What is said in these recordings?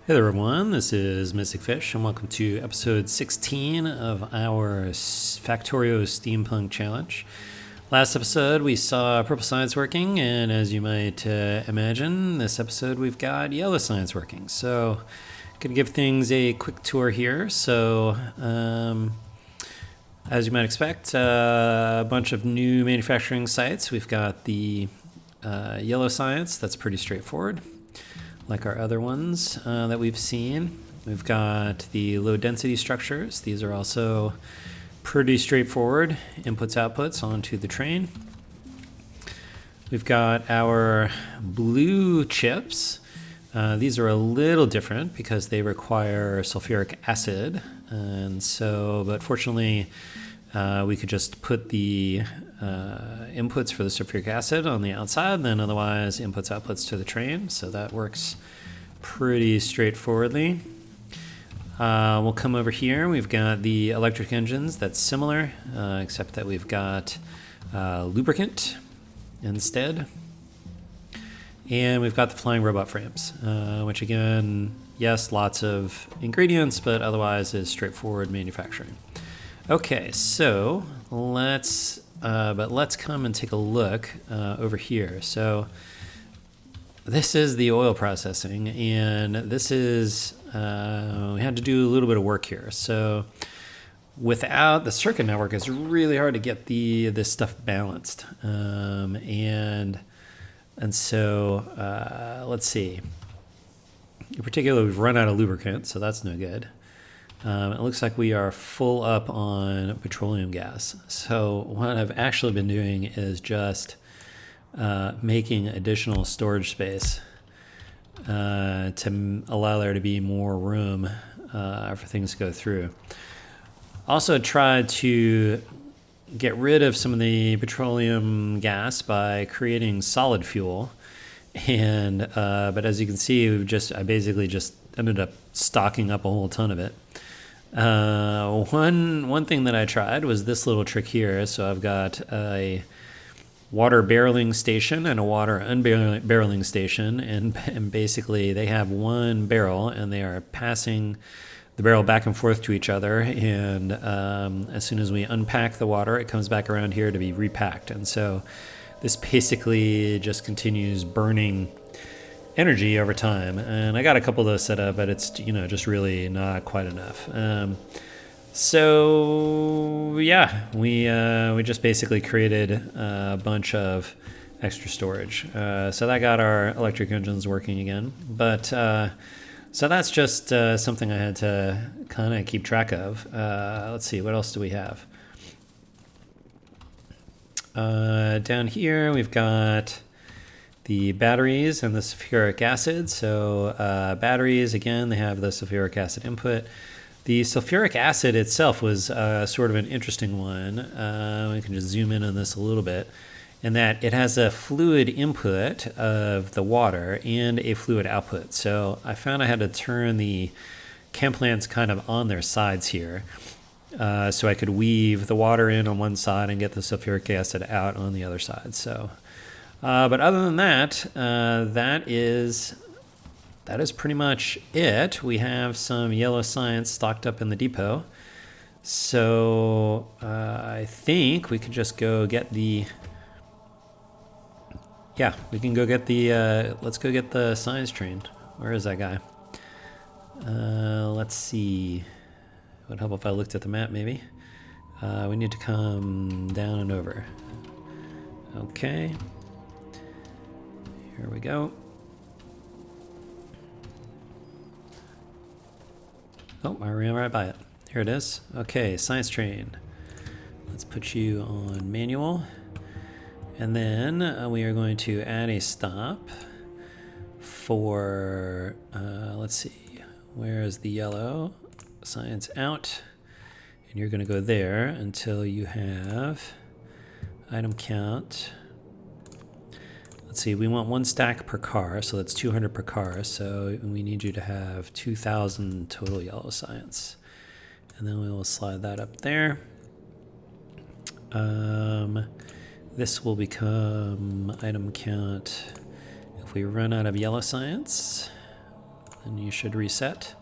Hey there everyone, this is Mystic Fish and welcome to episode 16 of our Factorio Steampunk challenge. Last episode we saw purple science working, and as you might imagine, this episode we've got yellow science working. So I'm going to give things a quick tour here. So as you might expect, a bunch of new manufacturing sites. We've got the yellow science, that's pretty straightforward, like our other ones that we've seen. We've got the low density structures. These are also pretty straightforward. Inputs, outputs onto the train. We've got our blue chips. These are a little different because they require sulfuric acid. And so, but fortunately, we could just put the inputs for the sulfuric acid on the outside, then otherwise inputs, outputs to the train. So that works pretty straightforwardly. We'll come over here. We've got the electric engines. That's similar, except that we've got lubricant instead. And we've got the flying robot frames, which again, yes, lots of ingredients, but otherwise is straightforward manufacturing. Okay, so let's come and take a look over here. So this is the oil processing, and this is we had to do a little bit of work here. So without the circuit network, it's really hard to get this stuff balanced, and so let's see. In particular, we've run out of lubricant, so that's no good. It looks like we are full up on petroleum gas. So what I've actually been doing is just making additional storage space to allow there to be more room for things to go through. Also tried to get rid of some of the petroleum gas by creating solid fuel. And but as you can see, I basically just ended up stocking up a whole ton of it. One thing that I tried was this little trick here. So I've got a water barreling station and a water unbarreling station, and basically they have one barrel and they are passing the barrel back and forth to each other, and as soon as we unpack the water, it comes back around here to be repacked. And so this basically just continues burning energy over time, and I got a couple of those set up, but it's just really not quite enough. So yeah, we just basically created a bunch of extra storage, so that got our electric engines working again. But so that's just something I had to kind of keep track of. Let's see, what else do we have? Down here we've got the batteries and the sulfuric acid. So batteries, again, they have the sulfuric acid input. The sulfuric acid itself was sort of an interesting one. We can just zoom in on this a little bit, in that it has a fluid input of the water and a fluid output. So I found I had to turn the chem plants kind of on their sides here, so I could weave the water in on one side and get the sulfuric acid out on the other side. So but other than that, that is pretty much it. We have some yellow science stocked up in the depot. So I think we could just go get the... Yeah, we can go get the... let's go get the science train. Where is that guy? Let's see. It would help if I looked at the map, maybe. We need to come down and over. Okay. Here we go. Oh, I ran right by it. Here it is. Okay, science train. Let's put you on manual. And then we are going to add a stop for, let's see, where is the yellow? Science out. And you're going to go there until you have item count. Let's see, we want one stack per car, so that's 200 per car. So we need you to have 2,000 total yellow science. And then we will slide that up there. This will become item count if we run out of yellow science. then you should reset.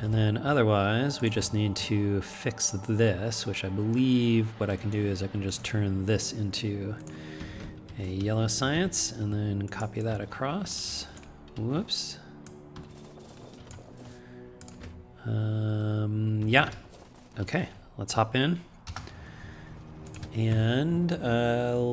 And then otherwise, we just need to fix this, which I believe what I can do is I can just turn this into a yellow science and then copy that across. Whoops. Yeah. Okay, let's hop in. And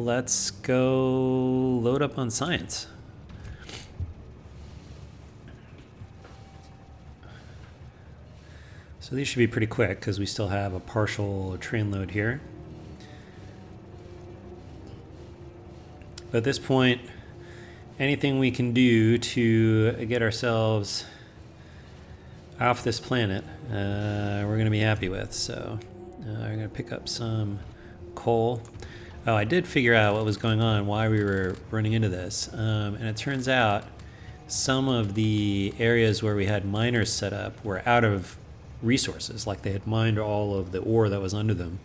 let's go load up on science. So these should be pretty quick because we still have a partial train load here. But at this point, anything we can do to get ourselves off this planet, we're going to be happy with. So we're going to pick up some coal. Oh, I did figure out what was going on, why we were running into this. And it turns out some of the areas where we had miners set up were out of resources, like they had mined all of the ore that was under them.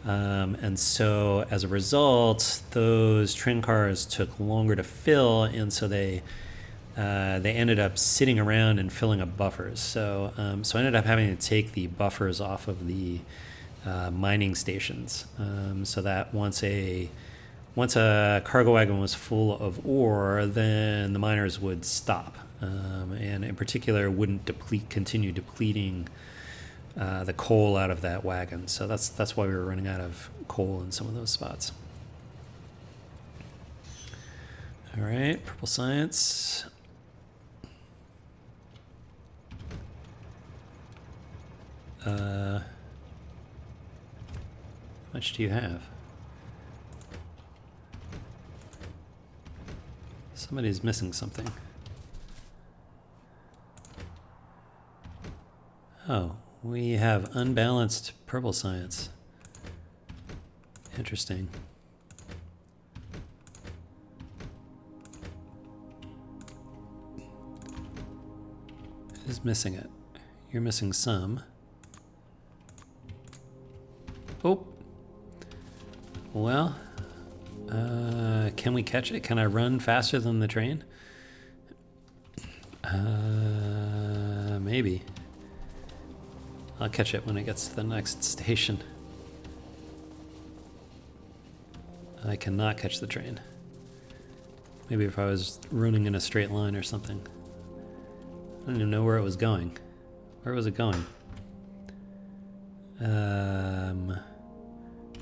And so as a result, those train cars took longer to fill, and so they ended up sitting around and filling up buffers. So I ended up having to take the buffers off of the mining stations, so that once a cargo wagon was full of ore, then the miners would stop, and in particular wouldn't continue depleting the coal out of that wagon. So that's why we were running out of coal in some of those spots. All right, purple science. How much do you have? Somebody's missing something. Oh, we have unbalanced purple science. Interesting. Who's missing it? You're missing some. Oh. Well, can we catch it? Can I run faster than the train? Maybe. I'll catch it when it gets to the next station. I cannot catch the train. Maybe if I was running in a straight line or something. I don't even know where it was going. Where was it going?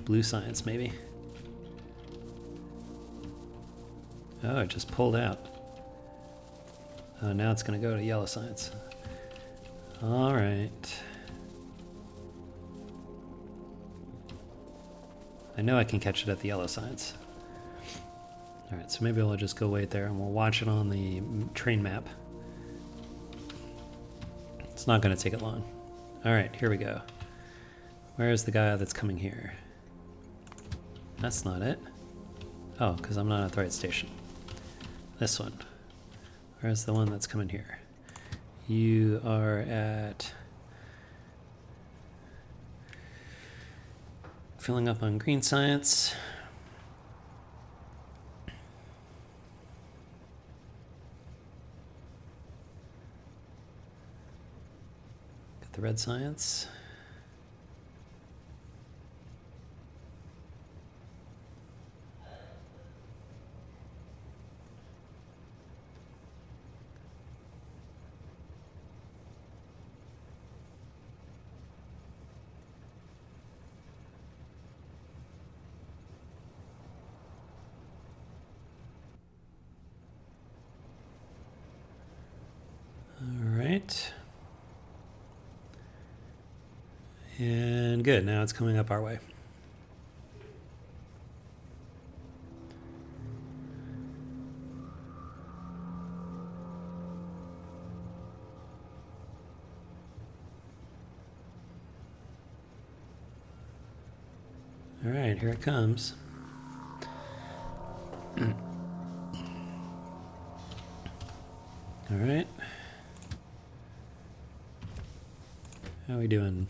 Blue science, maybe. Oh, it just pulled out. Oh, now it's going to go to yellow science. All right. I know I can catch it at the yellow science. All right, so maybe I'll just go wait there and we'll watch it on the train map. It's not going to take it long. All right, here we go. Where's the guy that's coming here? That's not it. Oh, because I'm not at the right station. This one. Where's the one that's coming here? You are at... filling up on green science. Got the red science. And good, now it's coming up our way. All right, here it comes. All right. How are we doing?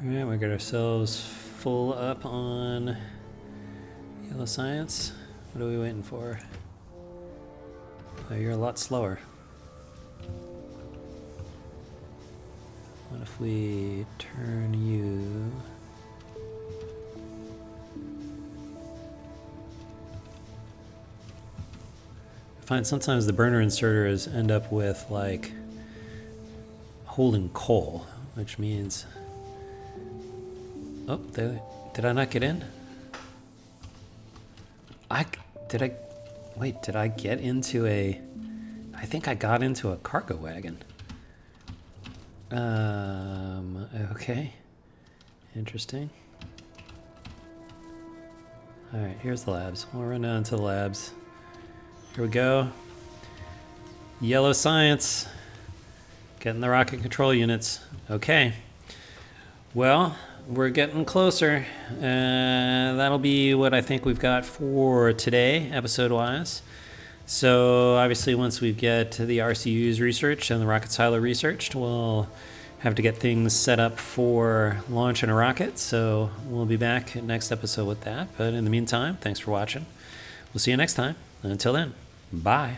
Alright, we got ourselves full up on yellow science. What are we waiting for? Oh, you're a lot slower. What if we turn you... I find sometimes the burner inserters end up with like holding coal, which means... Oh, did I not get in? Wait, did I get into a... I think I got into a cargo wagon. Okay. Interesting. Alright, here's the labs. We'll run down to the labs. Here we go. Yellow science. Getting the rocket control units. Okay. Well, we're getting closer. That'll be what I think we've got for today, episode-wise. So obviously once we get to the RCUs researched and the rocket silo researched, we'll have to get things set up for launching a rocket. So we'll be back next episode with that. But in the meantime, thanks for watching. We'll see you next time. And until then, bye.